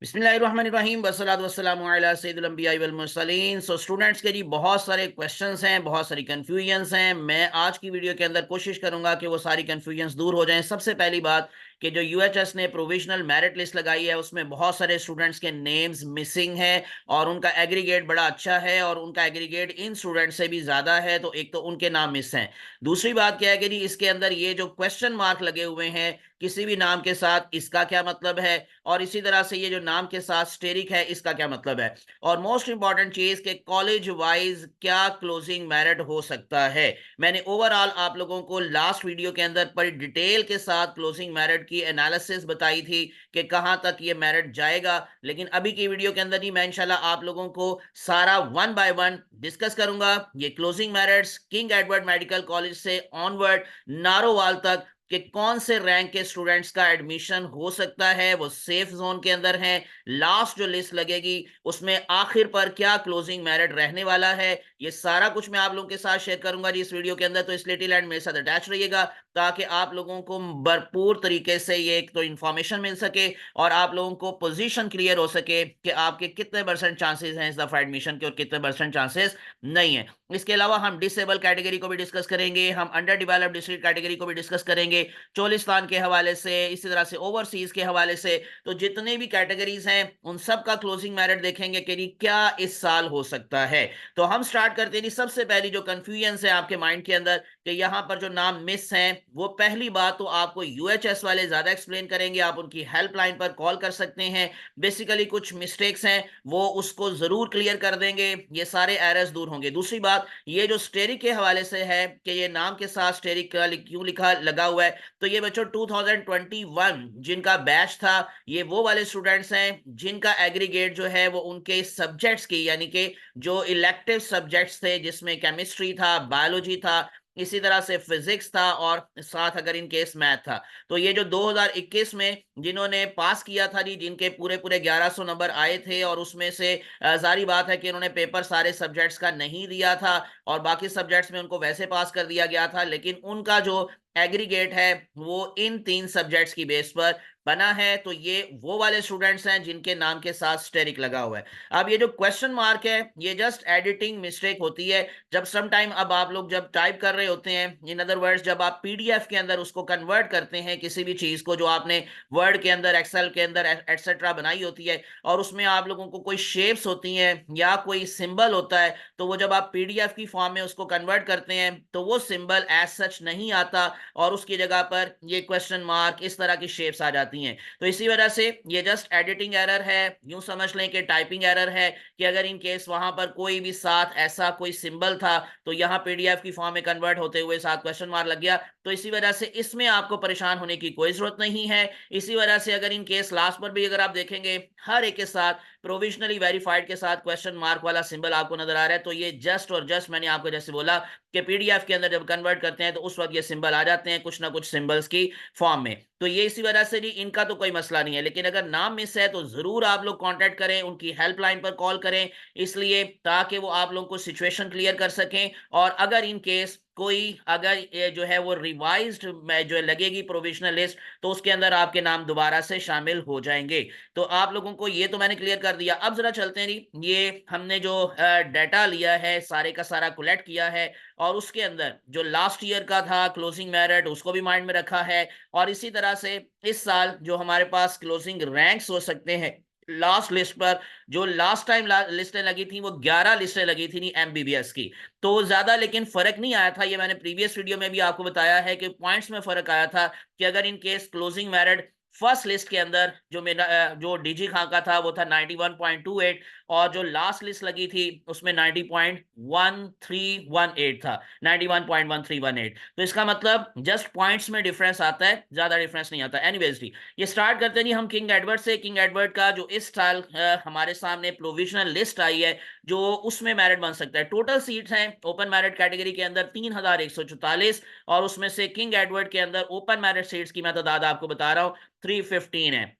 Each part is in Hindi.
बिस्मिल्लाहिर्रहमानिर्रहीम वस्सलातु वस्सलामु अला सय्यिदिल अंबिया'i वल मुरसलीन। सो स्टूडेंट्स के जी बहुत सारे क्वेश्चंस हैं, बहुत सारी कंफ्यूजन्स हैं। मैं आज की वीडियो के अंदर कोशिश करूंगा कि वो सारी कंफ्यूजन्स दूर हो जाएं। सबसे पहली बात कि जो यूएचएस ने प्रोविजनल मेरिट लिस्ट लगाई है उसमें बहुत सारे स्टूडेंट्स के नेम्स मिसिंग है और उनका एग्रीगेट बड़ा अच्छा है और उनका एग्रीगेट इन स्टूडेंट से भी ज्यादा है, तो एक तो उनके नाम मिस हैं। दूसरी बात क्या है कि जी इसके अंदर ये जो क्वेश्चन मार्क लगे हुए हैं किसी भी नाम के साथ, इसका क्या मतलब है, और इसी तरह से ये जो नाम के साथ स्टेरिक है इसका क्या मतलब है। और मोस्ट इंपॉर्टेंट चीज के कॉलेज वाइज क्या क्लोजिंग मेरिट हो सकता है। मैंने ओवरऑल आप लोगों को लास्ट वीडियो के अंदर पर डिटेल के साथ क्लोजिंग मेरिट की एनालिसिस बताई थी कि कहां तक ये मेरिट जाएगा, लेकिन अभी की वीडियो के अंदर ही मैं इंशाल्लाह आप लोगों को सारा वन बाय वन डिस्कस करूंगा। ये closing merits king Edward medical college से ऑनवर्ड नारोवाल तक कि कौन से रैंक के स्टूडेंट्स का एडमिशन हो सकता है, वो सेफ जोन के अंदर है। लास्ट जो लिस्ट लगेगी उसमें आखिर पर क्या क्लोजिंग मेरिट रहने वाला है, ये सारा कुछ मैं आप लोगों के साथ शेयर करूंगा जी इस वीडियो के अंदर। तो इसलिए टिल एंड मेरे साथ अटैच रहिएगा ताकि आप लोगों को भरपूर तरीके से ये एक तो इंफॉर्मेशन मिल सके और आप लोगों को पोजीशन क्लियर हो सके कि आपके कितने परसेंट चांसेस हैं इस दफा एडमिशन के और कितने परसेंट चांसेस नहीं है। इसके अलावा हम डिसेबल कैटेगरी को भी डिस्कस करेंगे, हम अंडर डेवलप्ड डिस्ट्रिक्ट कैटेगरी को भी डिस्कस करेंगे चोलिस्तान के हवाले से, इसी तरह से ओवरसीज के हवाले से। तो जितने भी कैटेगरीज हैं उन सब का क्लोजिंग मेरिट देखेंगे कि क्या इस साल हो सकता है। तो हम स्टार्ट करते हैं। सबसे पहली जो कंफ्यूजन है आपके माइंड के अंदर कि यहां पर जो नाम मिस हैं, वो पहली बात तो आपको यूएचएस वाले ज्यादा एक्सप्लेन करेंगे, आप उनकी हेल्पलाइन पर कॉल कर सकते हैं। बेसिकली कुछ मिस्टेक्स हैं वो उसको जरूर क्लियर कर देंगे, ये सारे एरर्स दूर होंगे। दूसरी बात, ये जो स्टेरिक के हवाले से है कि ये नाम के साथ स्टेरिक क्यों लिखा लगा हुआ है, तो ये बच्चों 2021 जिनका बैच था, ये वो वाले स्टूडेंट्स हैं जिनका एग्रीगेट जो है वो उनके सब्जेक्ट्स की, यानी कि जो इलेक्टिव सब्जेक्ट्स थे जिसमें केमिस्ट्री था, बायोलॉजी था, इसी तरह से फिजिक्स था और साथ अगर इन केस मैथ था। तो ये जो 2021 में जिन्होंने पास किया था जी, जिनके पूरे पूरे 1100 नंबर आए थे और उसमें से जारी बात है कि इन्होंने पेपर सारे सब्जेक्ट्स का नहीं दिया था और बाकी सब्जेक्ट्स में उनको वैसे पास कर दिया गया था, लेकिन उनका जो एग्रीगेट है वो इन तीन सब्जेक्ट्स की बेस पर बना है। तो ये वो वाले स्टूडेंट्स हैं जिनके नाम के साथ स्टेरिक लगा हुआ है। अब ये जो क्वेश्चन मार्क है ये जस्ट एडिटिंग मिस्टेक होती है जब सम टाइम अब आप लोग जब टाइप कर रहे होते हैं, इन अदर वर्ड्स जब आप पीडीएफ के अंदर उसको कन्वर्ट करते हैं किसी भी चीज को जो आपने वर्ड के अंदर, एक्सेल के अंदर एटसेट्रा बनाई होती है, और उसमें आप लोगों को कोई शेप्स होती हैं या कोई सिंबल होता है, तो वो जब आप पीडीएफ की फॉर्म में उसको कन्वर्ट करते हैं तो वो सिंबल एज सच नहीं आता और उसकी जगह पर ये क्वेश्चन मार्क इस तरह की शेप्स आ जाती हैं। तो इसी वजह से ये जस्ट एडिटिंग एरर है, यूं समझ लें कि टाइपिंग एरर है कि अगर इन केस वहां पर कोई भी साथ ऐसा कोई सिंबल था तो यहां पीडीएफ की फॉर्म में कन्वर्ट होते हुए साथ क्वेश्चन मार्क लग गया, तो इसी वजह से इसमें आपको परेशान होने की कोई जरूरत नहीं है। इसी वजह से अगर इन केस लास्ट पर भी अगर आप देखेंगे हर एक के साथ प्रोविजनली वेरीफाइड के साथ क्वेश्चन मार्क वाला सिंबल आपको नजर आ रहा है, तो ये जस्ट और जस्ट मैंने आपको जैसे बोला कि पीडीएफ के अंदर जब कन्वर्ट करते हैं तो उस वक्त ये सिंबल आ जाते हैं कुछ ना कुछ सिंबल्स की फॉर्म में। तो ये इसी वजह से जी इनका तो कोई मसला नहीं है, लेकिन अगर नाम मिस है तो जरूर आप लोग कांटेक्ट करें, उनकी हेल्पलाइन पर कॉल करें, इसलिए ताकि वो आप लोगों को सिचुएशन क्लियर कर सकें। और अगर इन केस कोई अगर ये जो है वो रिवाइज्ड में जो लगेगी प्रोविजनल लिस्ट, तो उसके अंदर आपके नाम दोबारा से शामिल हो जाएंगे। तो आप लोगों को ये तो मैंने क्लियर कर दिया। अब जरा चलते हैं जी, ये हमने जो डाटा लिया है सारे का सारा कलेक्ट किया है और उसके अंदर जो लास्ट ईयर का था क्लोजिंग मेरिट उसको भी माइंड में रखा है, और इसी तरह से इस साल जो हमारे पास क्लोजिंग रैंक्स हो सकते हैं लास्ट लिस्ट पर, जो लास्ट टाइम लिस्टें लगी थी वो 11 लिस्टें लगी थी नहीं एमबीबीएस की, तो ज्यादा लेकिन फर्क नहीं आया था। ये मैंने प्रीवियस वीडियो में भी आपको बताया है कि पॉइंट्स में फर्क आया था कि अगर in case closing merit first list के अंदर जो मेरा जो डीजी खां का था वो था 91.28 और जो लास्ट लिस्ट लगी थी उसमें 90.1318 था, 91.1318। तो इसका मतलब जस्ट पॉइंट्स में डिफरेंस आता है, ज्यादा डिफरेंस नहीं आता। एनीवेज जी, ये स्टार्ट करते हैं जी हम किंग एडवर्ड से। किंग एडवर्ड का जो इस साल हमारे सामने प्रोविजनल लिस्ट आई है जो उसमें मेरिट बन सकता है, टोटल सीट्स हैं ओपन मेरिट कैटेगरी के अंदर 3144 और उसमें से किंग एडवर्ड के अंदर ओपन मेरिट सीट्स की मैं तादाद आपको बता रहा हूं 315 है।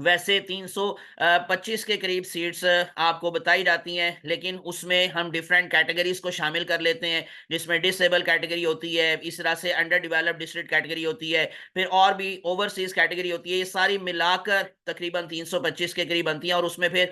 वैसे 325 के करीब सीट्स आपको बताई जाती हैं, लेकिन उसमें हम डिफरेंट कैटेगरीज को शामिल कर लेते हैं, जिसमें डिसेबल कैटेगरी होती है, इस तरह से अंडर डेवलप्ड डिस्ट्रिक्ट कैटेगरी होती है, फिर और भी ओवरसीज कैटेगरी होती है। ये सारी मिलाकर तकरीबन 325 के करीब बनती हैं। और उसमें फिर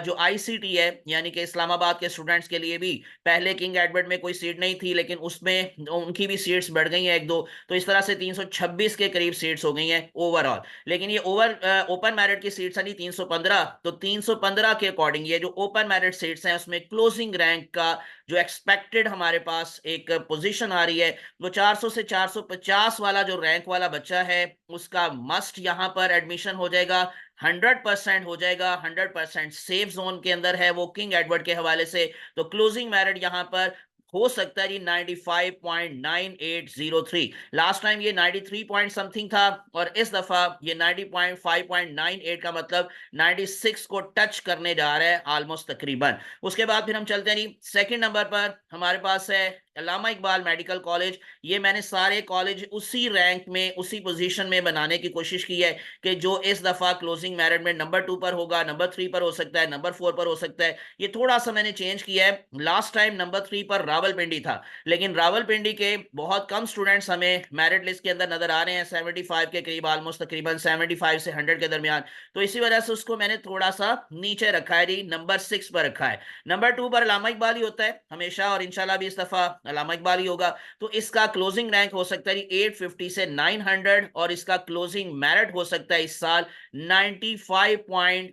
जो आईसीटी है, यानी कि इस्लामाबाद के स्टूडेंट्स के लिए भी पहले किंग एडवर्ड में कोई सीट नहीं थी, लेकिन उसमें उनकी भी सीट्स बढ़ गई हैं एक दो, तो इस तरह से 326 के करीब सीट्स हो गई हैं ओवरऑल। लेकिन ये ओपन मेरिट की सीट्स है 315, तो 315 के अकॉर्डिंग ये जो ओपन मेरिट सीट्स हैं उसमें क्लोजिंग रैंक का जो एक्सपेक्टेड हमारे पास एक पोजीशन आ रही है, वो 400 से 450 वाला जो रैंक वाला बच्चा है उसका मस्ट यहां पर एडमिशन हो जाएगा, 100% हो जाएगा, 100% सेफ जोन के अंदर है वो किंग एडवर्ड के हवाले से। तो क्लोजिंग मेरिट यहां पर हो सकता है जी 95.9803। लास्ट टाइम ये 93 पॉइंट समथिंग था, और इस दफा ये 90.5.98 का मतलब 96 को टच करने जा रहा है ऑलमोस्ट तकरीबन। उसके बाद फिर हम चलते हैं जी सेकंड नंबर पर हमारे पास है अल्लामा इकबाल मेडिकल कॉलेज। ये मैंने सारे कॉलेज उसी रैंक में उसी पोजीशन में बनाने की कोशिश की है कि जो इस दफा क्लोजिंग मेरिट में नंबर 2 पर होगा, नंबर 3 पर हो सकता है, नंबर 4 पर हो सकता है। ये थोड़ा सा मैंने चेंज किया है। लास्ट टाइम नंबर 3 पर रावलपिंडी था, लेकिन रावलपिंडी के बहुत कम स्टूडेंट्स हमें मेरिट लिस्ट के अंदर नजर आ रहे हैं, 75 के करीब, ऑलमोस्ट तकरीबन 75 से 100 के दरमियान। तो इसी वजह से उसको मैंने थोड़ा सा नीचे रखा है जी, नंबर 6 पर रखा है। नंबर 2 पर अल्लामा इकबाल ही होता है हमेशा, और इंशाल्लाह भी इस दफा अल्लामा इकबाल ही होगा। तो इसका क्लोजिंग रैंक हो सकता है 850 से 900, और इसका क्लोजिंग मेरिट हो सकता है इस साल 95.30।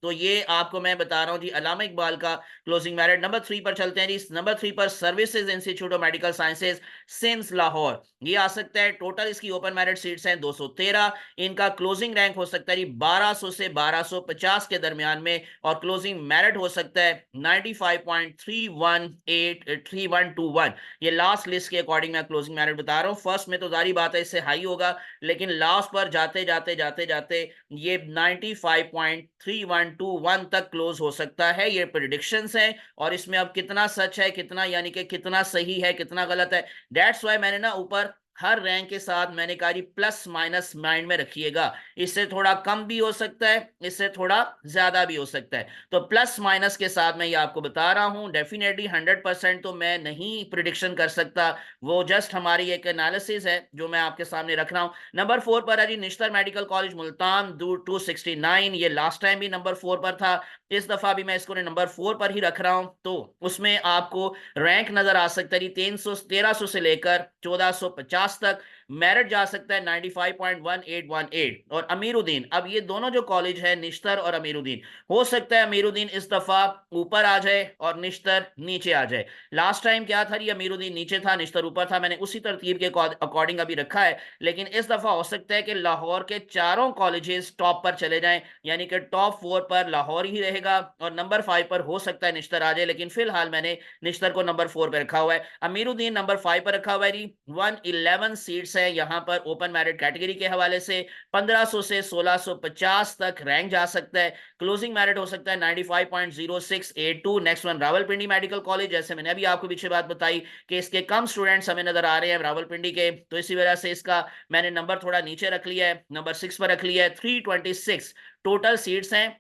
तो ये आपको मैं बता रहा हूं जी अल्लामा इकबाल का क्लोजिंग मेरिट। नंबर 3 पर चलते हैं जी। नंबर 3 पर services institute of medical sciences since Lahore, ये आ सकता है। टोटल इसकी ओपन मेरिट सीट्स हैं 213। इनका क्लोजिंग रैंक हो सकता है जी 1200 से 1250 के दरमियान में, और क्लोजिंग मेरिट हो सकता है 95.3183121। ये लास्ट लिस्ट के अकॉर्डिंग मैं क्लोजिंग मेरिट बता रहा हूँ। फर्स्ट में तो जारी बात है इससे हाई होगा, लेकिन लास्ट पर जाते जाते जाते जाते ये 95.3121 तक क्लोज हो सकता है। ये प्रिडिक्शंस हैं, और इसमें अब कितना सच है, कितना यानी कि कितना सही है, कितना गलत है, दैट्स वाई मैंने ना ऊपर हर रैंक के साथ मैंने कहा जी प्लस माइनस माइंड में रखिएगा। इससे थोड़ा कम भी हो सकता है, इससे थोड़ा ज्यादा भी हो सकता है, तो प्लस माइनस के साथ मैं ये आपको बता रहा हूं। डेफिनेटली 100% तो मैं नहीं प्रिडिक्शन कर सकता, वो जस्ट हमारी एक एनालिसिस है जो मैं आपके सामने रख रहा हूं। नंबर 4 पर है जी निश्तर मेडिकल कॉलेज मुल्तान, दूर 269। ये लास्ट टाइम भी नंबर 4 पर था, इस दफा भी मैं इसको नंबर 4 पर ही रख रहा हूं। तो उसमें आपको रैंक नजर आ सकता है 1300 से लेकर 1450 तक। मेरिट जा सकता है 95.1818। और अमीरुद्दीन, अब ये दोनों जो कॉलेज है निश्तर और अमीरुद्दीन, हो सकता है अमीरुद्दीन इस दफा ऊपर आ जाए और निश्तर नीचे आ जाए। लास्ट टाइम क्या था, ये अमीरुद्दीन नीचे था, निश्तर ऊपर था, मैंने उसी तरतीब के अकॉर्डिंग अभी रखा है। लेकिन इस दफा हो सकता है कि लाहौर के चारों कॉलेजेस टॉप पर चले जाएं, यानी कि टॉप 4 पर लाहौर ही रहेगा, और नंबर 5 पर हो सकता है निश्तर आ जाए, लेकिन फिलहाल मैंने निश्तर को नंबर 4 पर रखा हुआ है। अमीरुद्दीन नंबर 5 पर रखा हुआ है जी। 111 सीट्स है यहाँ पर ओपन मेरिट कैटेगरी के हवाले से, 1500 से 1650 तक रैंक जा सकता है। क्लोजिंग मेरिट हो सकता है 95.0682। Next one Rawalpindi medical college, जैसे मैंने अभी आपको पीछे बात बताई कि इसके कम स्टूडेंट्स हमें नजर आ रहे हैं रावलपिंडी के, तो इसी वजह से इसका मैंने नंबर थोड़ा नीचे रख लिया है, नंबर 6 पर रख लिया है। 326 टोटल सीट्स हैं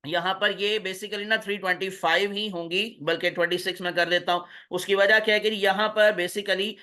यहाँ पर। ये बेसिकली ना 325 ही होंगी, बल्कि 26 में कर देता हूँ। उसकी वजह क्या है कि यहाँ पर बेसिकली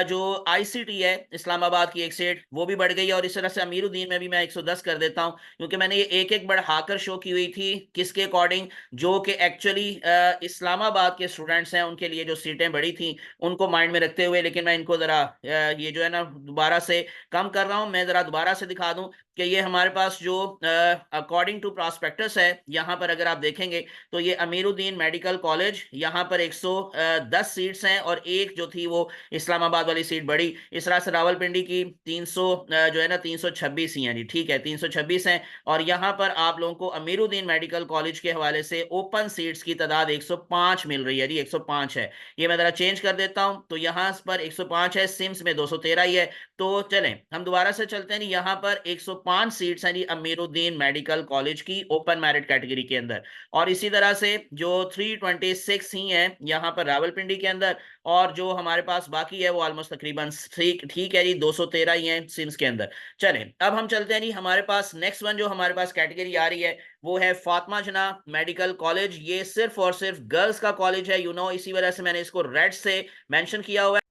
जो आईसीटी है इस्लामाबाद की एक सीट वो भी बढ़ गई है, और इस तरह से अमीरुद्दीन में भी मैं 110 कर देता हूँ, क्योंकि मैंने ये एक एक बढ़ाकर शो की हुई थी किसके अकॉर्डिंग, जो कि एक्चुअली इस्लामाबाद के स्टूडेंट्स हैं उनके लिए जो सीटें बढ़ी थी उनको माइंड में रखते हुए। लेकिन मैं इनको जरा ये जो है ना दोबारा से कम कर रहा हूँ। मैं जरा दोबारा से दिखा दूं कि ये हमारे पास जो अकॉर्डिंग टू प्रॉस्पेक्टस है, यहाँ पर अगर आप देखेंगे तो ये अमीरुद्दीन मेडिकल कॉलेज, यहाँ पर 110 सीट्स हैं, और एक जो थी वो इस्लामाबाद वाली सीट बढ़ी। इस तरह से रावलपिंडी की 300 जो है ना 326 ही हैं जी, ठीक है 326 हैं। और यहाँ पर आप लोगों को अमीरुद्दीन मेडिकल कॉलेज के हवाले से ओपन सीट्स की तादाद 105 मिल रही है जी, 105 है। ये मैं जरा चेंज कर देता हूँ, तो यहाँ पर 105 है, सिम्स में 213 ही है। तो चलें हम दोबारा से चलते हैं। यहाँ पर 105 सीट्स हैं जी अमीरुद्दीन मेडिकल कॉलेज की ओपन मेरिट कैटेगरी के अंदर। और इसी तरह से जो 326 ही है यहाँ पर रावलपिंडी के अंदर, और जो हमारे पास बाकी है वो ऑलमोस्ट तकरीबन ठीक ठीक है जी, 213 ही है सिम्स के अंदर। चलें अब हम चलते हैं जी, हमारे पास नेक्स्ट वन जो हमारे पास कैटेगरी आ रही है वो है फातिमा जना मेडिकल कॉलेज। ये सिर्फ और सिर्फ गर्ल्स का कॉलेज है, इसी वजह से मैंने इसको रेड से मेंशन किया हुआ है।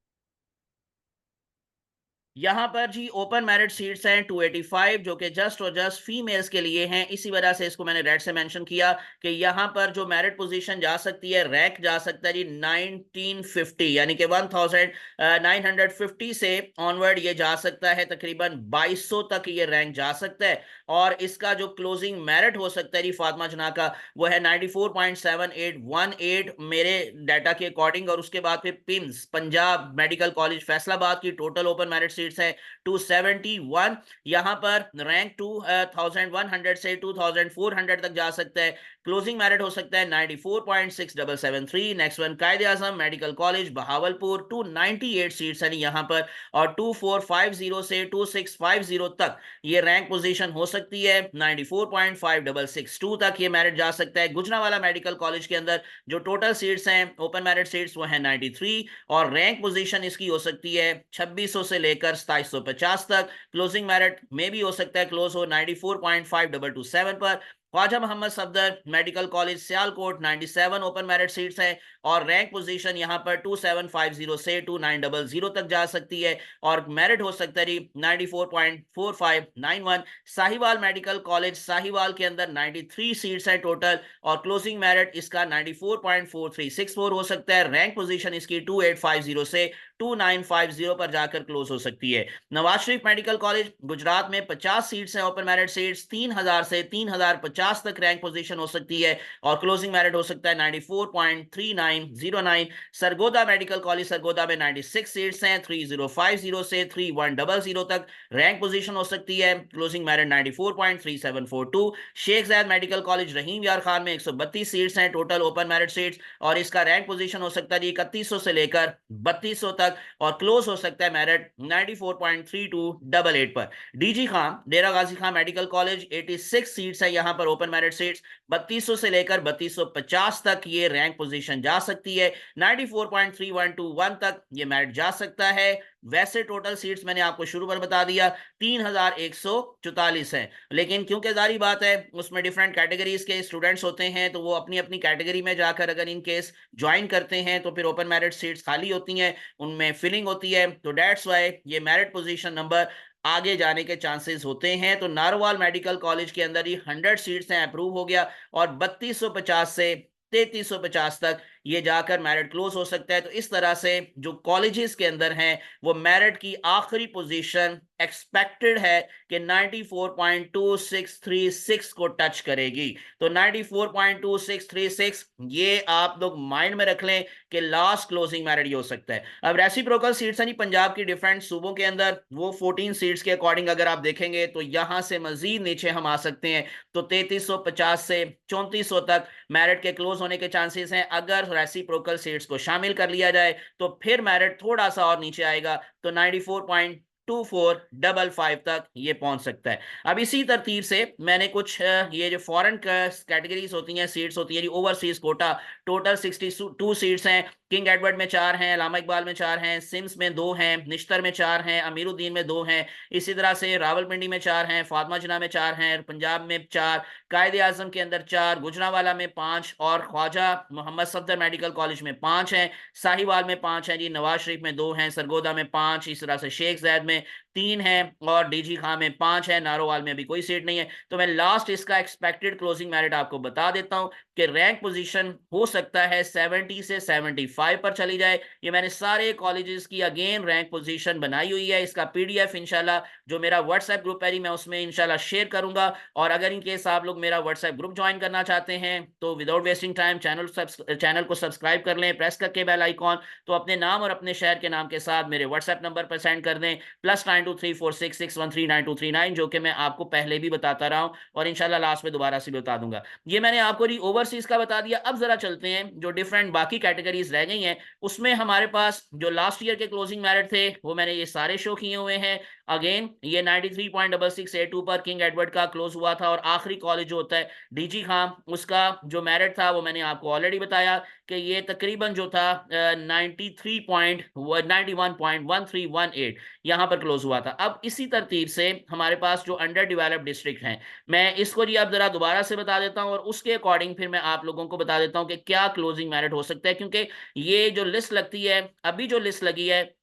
यहाँ पर जी ओपन मेरिट सीट्स हैं 285, जो कि जस्ट और जस्ट फीमेल्स के लिए हैं, इसी वजह से इसको मैंने रेड से मेंशन किया कि यहाँ पर जो मेरिट पोजीशन जा सकती है, रैंक जा सकता है जी 1950, यानी कि 1950 से ऑनवर्ड ये जा सकता है, तकरीबन 2200 तक ये रैंक जा सकता है। और इसका जो क्लोजिंग मेरिट हो सकता है जी फातिमा जना का, वो है 94.7818 मेरे डाटा के अकॉर्डिंग। और उसके बाद फिर PIMS Punjab medical college Faisalabad की टोटल ओपन मेरिट सीट्स है 271। यहाँ पर रैंक 2100 से 2400 तक जा सकता है। क्लोजिंग मेरिट हो सकता है 94.6773। नेक्स्ट वन कायदे आजम मेडिकल कॉलेज बहावलपुर 298 सीट्स है यहाँ पर, और 2450 से 2650 तक ये रैंक पोजीशन हो सकती है। 94.5662 तक ये मेरिट जा सकता है। गुजरांवाला मेडिकल कॉलेज के अंदर जो टोटल सीट्स हैं ओपन मेरिट सीट्स वो है 93, और रैंक पोजीशन इसकी हो सकती है 2600 से लेकर 2750 तक। क्लोजिंग मेरिट में भी हो सकता है क्लोज हो 94.5227 पर। Khwaja Mohammad Safdar medical college Sialkot 97 open merit seats हैं, और रैंक पोजीशन यहां पर 2750 से 2900 तक जा सकती है, और मेरिट हो सकता है 94.4591। साहिवाल मेडिकल कॉलेज साहिवाल के अंदर 93 सीट्स हैं टोटल, और क्लोजिंग मेरिट इसका 94.4364 हो सकता है। रैंक पोजीशन इसकी 2850 से 2950 पर जाकर क्लोज हो सकती है। नवाज शरीफ मेडिकल कॉलेज गुजरात में 50 सीट्स हैं ओपन मेरिट सीट्स, 3000 से 3050 तक रैंक पोजीशन हो सकती है, और क्लोजिंग मेरिट हो सकता है 94.3909। सरगोदा मेडिकल कॉलेज सरगोदा में 96 सीट्स हैं, 3050 से 3100 तक रैंक पोजीशन हो सकती है। Closing merit 94.3742। शेख जायद मेडिकल कॉलेज रहीम यार खान में 132 सीट्स हैं टोटल ओपन मेरिट सीट्स, और इसका रैंक पोजीशन हो सकता है 3100 से लेकर 3200 तक, और क्लोज हो सकता है मेरिट 94.3288 पर। डीजी खान डेरा Ghazi Khan medical college 86 seats है यहाँ पर ओपन मेरिट सीट्स, 3200 से लेकर 3250 तक ये रैंक पोजीशन जा सकती है। 94.3121 तक ये मेरिट जा सकता है। वैसे टोटल सीट्स मैंने आपको शुरू पर बता दिया 3144 हैं, लेकिन क्योंकि जारी बात है उसमें डिफरेंट कैटेगरीज के स्टूडेंट्स होते हैं, तो वो अपनी अपनी कैटेगरी में जाकर अगर इन केस ज्वाइन करते हैं तो फिर ओपन मेरिट सीट्स खाली होती हैं, उनमें फिलिंग होती है, तो डेट्स वाई ये मेरिट पोजीशन नंबर आगे जाने के चांसेस होते हैं। तो नारोवाल मेडिकल कॉलेज के अंदर ही 100 सीट्स हैं, अप्रूव हो गया, और 3250 से 3350 तक ये जाकर मेरिट क्लोज हो सकता है। तो इस तरह से जो कॉलेजेस के अंदर हैं वो मेरिट की आखिरी पोजीशन एक्सपेक्टेड है कि 94.2636 को टच करेगी। तो 94.2636 ये आप लोग माइंड में रख लें कि लास्ट क्लोजिंग मेरिट ये हो सकता है। अब रेसिप्रोकल सीट्स हैं पंजाब की डिफरेंट सूबों के अंदर, वो 14 सीट्स के अकॉर्डिंग अगर आप देखेंगे तो यहां से मजीद नीचे हम आ सकते हैं, तो 3350 से 3400 तक मेरिट के क्लोज होने के चांसेस हैं। अगर रेसिप्रोकल सीट्स को शामिल कर लिया जाए तो फिर मेरिट थोड़ा सा और नीचे आएगा, तो 94.2455 तक ये पहुंच सकता है। अब इसी तरतीब से मैंने कुछ ये जो फॉरेन कैटेगरीज होती हैं, सीट्स होती है, ओवरसीज कोटा, टोटल 62 सीट्स हैं। किंग एडवर्ड में 4 हैं, अल्लामा इकबाल में 4 हैं, सिम्स में 2 हैं, निश्तर में 4 हैं, अमीरुद्दीन में 2 हैं, इसी तरह से रावलपिंडी में 4 हैं, फातिमा जना में 4 हैं, पंजाब में 4, कायदे आजम के अंदर 4, गुजरांवाला में 5, और ख्वाजा मोहम्मद सफदर मेडिकल कॉलेज में 5 हैं, साहिवाल में 5 हैं जी, नवाज शरीफ में 2 हैं, सरगोदा में 5, इस तरह से शेख जायद में 3 हैं, और डीजी खां में 5 है, नारोवाल में भी कोई सीट नहीं है। तो मैं लास्ट इसका एक्सपेक्टेड क्लोजिंग मेरिट आपको बता देता हूं कि रैंक पोजीशन हो सकता है 70 से 75 पर चली जाए। ये मैंने सारे कॉलेजेस की अगेन रैंक पोजीशन बनाई हुई है, इसका पीडीएफ इंशाल्लाह जो मेरा व्हाट्सएप ग्रुप है जी मैं उसमें इंशाल्लाह शेयर करूंगा। और अगर इन केस आप लोग मेरा व्हाट्सएप ग्रुप ज्वाइन करना चाहते हैं तो विदाउट वेस्टिंग टाइम चैनल को सब्सक्राइब कर लें, प्रेस करके बेल आइकॉन, तो अपने नाम और अपने शहर के नाम के साथ मेरे व्हाट्सएप नंबर पर सेंड कर दें, +9 923466139239 जो कि मैं आपको पहले भी बताता रहा हूं और इंशाल्लाह लास्ट में दोबारा से भी बता दूंगा। ये मैंने आपको ओवरसीज का बता दिया। अब जरा चलते हैं जो डिफरेंट बाकी कैटेगरीज रह गई हैं उसमें हमारे पास जो लास्ट ईयर के क्लोजिंग मेरिट थे वो मैंने ये सारे शो किए हुए हैं। अगेन ये 93.6682 पर किंग एडवर्ड का क्लोज हुआ था और आखिरी कॉलेज जो होता है डीजी खां उसका जो मेरिट था वो मैंने आपको ऑलरेडी बताया कि ये तकरीबन जो था 93.91.1318 यहाँ पर क्लोज हुआ था। अब इसी तरतीब से हमारे पास जो अंडर डेवलप्ड डिस्ट्रिक्ट हैं मैं इसको जी अब जरा दोबारा से बता देता हूँ और उसके अकॉर्डिंग फिर मैं आप लोगों को बता देता हूँ कि क्या क्लोजिंग मेरिट हो सकता है, क्योंकि ये जो लिस्ट लगती है अभी जो लिस्ट लगी है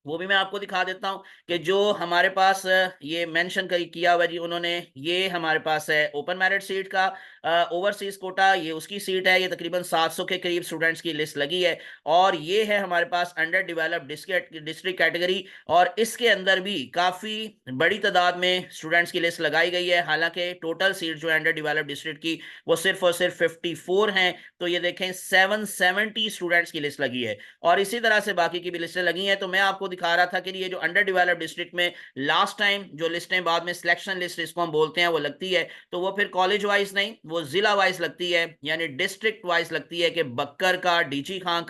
वो भी मैं आपको दिखा देता हूं कि जो हमारे पास ये मेंशन किया हुआ जी उन्होंने, ये हमारे पास है ओपन मेरिट सीट का ओवरसीज कोटा, ये उसकी सीट है। ये तकरीबन 700 के करीब स्टूडेंट्स की लिस्ट लगी है और ये है हमारे पास अंडर डेवलप्ड डिस्ट्रिक्ट कैटेगरी और इसके अंदर भी काफी बड़ी तादाद में स्टूडेंट्स की लिस्ट लगाई गई है। हालांकि टोटल सीट जो है अंडर डेवलप्ड डिस्ट्रिक्ट की वो सिर्फ और सिर्फ 54 हैं। तो ये देखें 770 स्टूडेंट्स की लिस्ट लगी है और इसी तरह से बाकी की भी लिस्टें लगी हैं। तो मैं आपको दिखा रहा था कि ये जो अंडर डेवलप्ड डिस्ट्रिक्ट में लास्ट टाइम जो लिस्टें बाद में सिलेक्शन लिस्ट इसको हम बोलते हैं वो लगती है तो वो फिर कॉलेज वाइज नहीं, वो जिला वाइज लगती है, यानी डिस्ट्रिक्ट वाइज लगती है कि बक्कर का, डीजी खां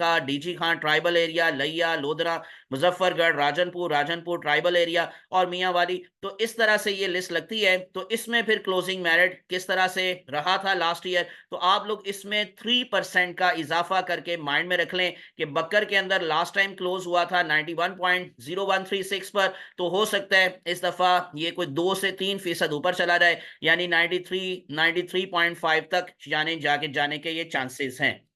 ट्राइबल एरिया, लैया, लोधरा, मुजफ्फरगढ़, राजनपुर ट्राइबल एरिया और मियांवाली। तो इस तरह से ये लिस्ट लगती है। तो इसमें फिर क्लोजिंग मेरिट किस तरह से रहा था लास्ट ईयर, तो आप लोग इसमें 3% का इजाफा करके माइंड में रख लें कि बक्कर के अंदर लास्ट टाइम क्लोज हुआ था 91.0136 पर, तो हो सकता है इस दफा ये कोई 2 से 3% ऊपर चला जाए, यानी 93.5 तक जाने के ये चांसेस हैं।